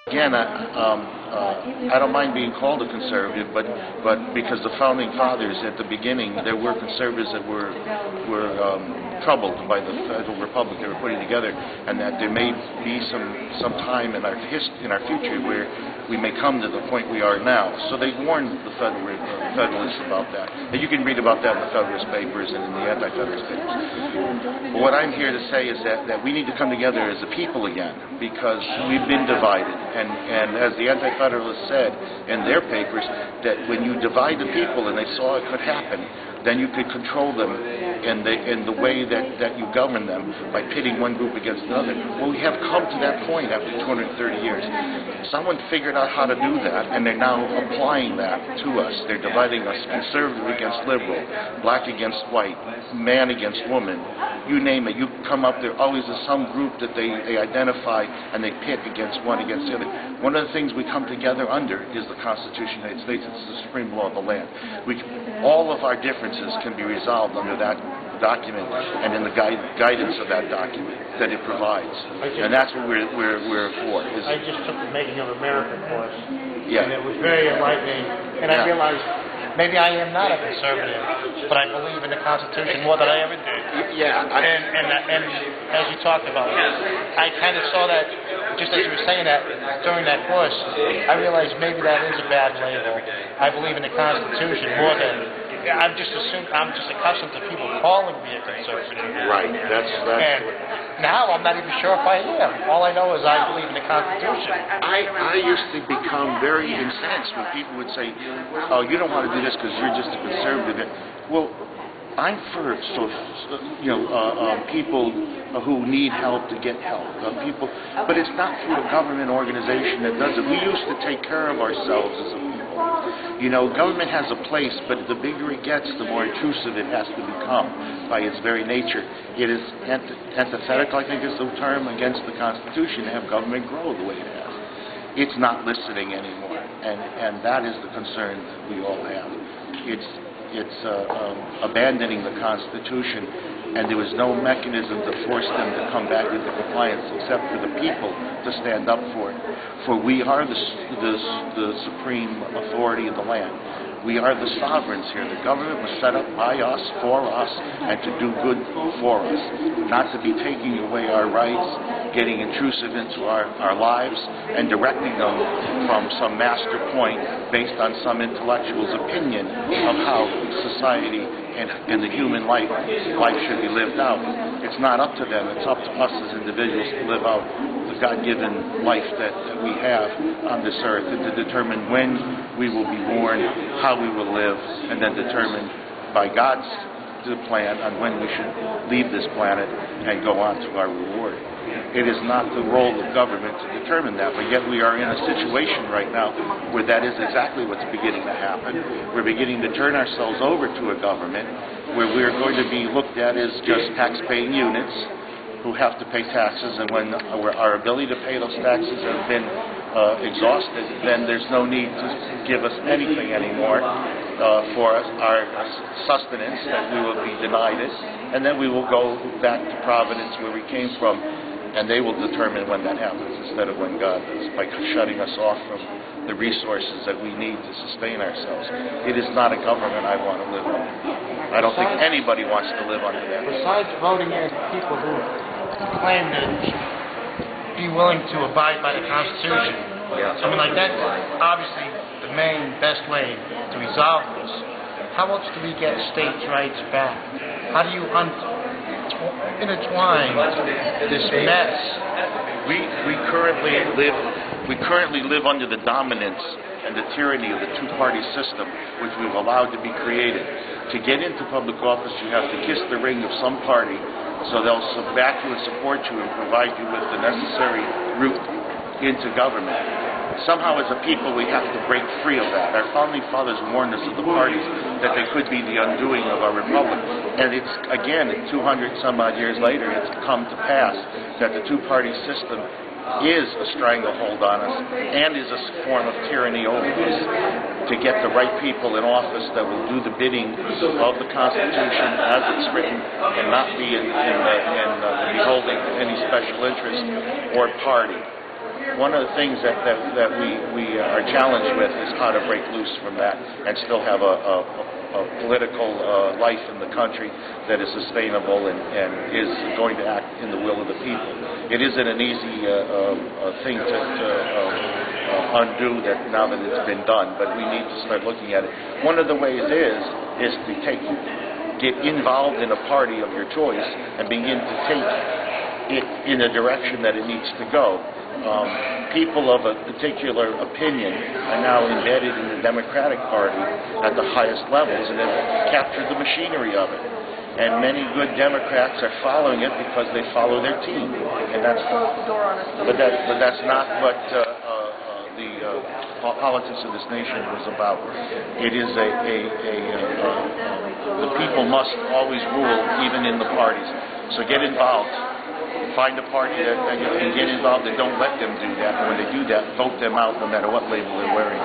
Again, I don't mind being called a conservative, but because the founding fathers at the beginning, there were conservatives that were troubled by the federal republic they were putting together, and that there may be some time in our future where we may come to the point we are now. So they warned the Federalists about that. And you can read about that in the Federalist Papers and in the Anti-Federalist Papers. But what I'm here to say is that we need to come together as a people again, because we've been divided. And as the Anti-Federalists said in their papers, that when you divide the people and they saw it could happen, then you could control them in the way that you govern them by pitting one group against another. Well, we have come to that point after 230 years. Someone figured out how to do that, and they're now applying that to us. They're dividing us conservative against liberal, black against white, man against woman. You name it. You come up, there always is some group that they identify and they pit against one against the other. One of the things we come together under is the Constitution of the United States. It's the supreme law of the land. All of our differences can be resolved under that document and in the guidance of that document that it provides. And that's what we're for. I just took the Making of America course, yeah. And it was very enlightening. And I realized maybe I am not a conservative, but I believe in the Constitution more than I ever did. Yeah. And as you talked about, I kind of saw that, just as you were saying that during that course, I realized maybe that is a bad label. I believe in the Constitution more than. I'm just accustomed to people calling me a conservative. Right. That's and now I'm not even sure if I am. All I know is I believe in the Constitution. I used to become very incensed when people would say, "Oh, you don't want to do this because you're just a conservative." Well, I'm for people who need help to get help. But it's not through a government organization that does it. We used to take care of ourselves as a people. Government has a place, but the bigger it gets, the more intrusive it has to become by its very nature. It is antithetical, I think is the term, against the Constitution to have government grow the way it has. It's not listening anymore, and that is the concern that we all have. It's abandoning the Constitution, and there was no mechanism to force them to come back into compliance except for the people to stand up for it. For we are the supreme authority of the land. We are the sovereigns here. The government was set up by us, for us, and to do good for us, not to be taking away our rights, getting intrusive into our lives, and directing them from some master point based on some intellectual's opinion of how society and the human life should be lived out. It's not up to them. It's up to us as individuals to live out the God-given life that we have on this earth, and to determine when we will be born, how we will live, and then determine by God's plan on when we should leave this planet and go on to our reward. It is not the role of government to determine that, but yet we are in a situation right now where that is exactly what's beginning to happen. We're beginning to turn ourselves over to a government where we're going to be looked at as just tax-paying units who have to pay taxes, and when our ability to pay those taxes has been exhausted, then there's no need to give us anything anymore for our sustenance, that we will be denied it, and then we will go back to Providence where we came from, and they will determine when that happens instead of when God does, by shutting us off from the resources that we need to sustain ourselves. It is not a government I want to live under. I don't think anybody wants to live under that. Besides voting in people who claim to be willing to abide by the Constitution, something like that, obviously the main best way to resolve this. How else do we get states' rights back? How do you intertwine this mess? We currently live under the dominance and the tyranny of the two-party system, which we've allowed to be created. To get into public office, you have to kiss the ring of some party, so they'll back you and support you and provide you with the necessary route into government. Somehow, as a people, we have to break free of that. Our founding fathers warned us of the parties, that they could be the undoing of our republic. And it's, again, 200 some odd years later, it's come to pass that the two-party system is a stranglehold on us and is a form of tyranny over us. To get the right people in office that will do the bidding of the Constitution as it's written and not be beholding to any special interest or party. one of the things that we are challenged with is how to break loose from that and still have a political life in the country that is sustainable and is going to act in the will of the people. It isn't an easy thing to undo that now that it's been done, but we need to start looking at it. One of the ways is to get involved in a party of your choice and begin to take it in a direction that it needs to go. People of a particular opinion are now embedded in the Democratic Party at the highest levels and have captured the machinery of it. And many good Democrats are following it because they follow their team. And that's not what the politics of this nation was about. It is the people must always rule, even in the parties. So get involved. Find a party that you can get involved and don't let them do that. And when they do that, vote them out no matter what label they're wearing.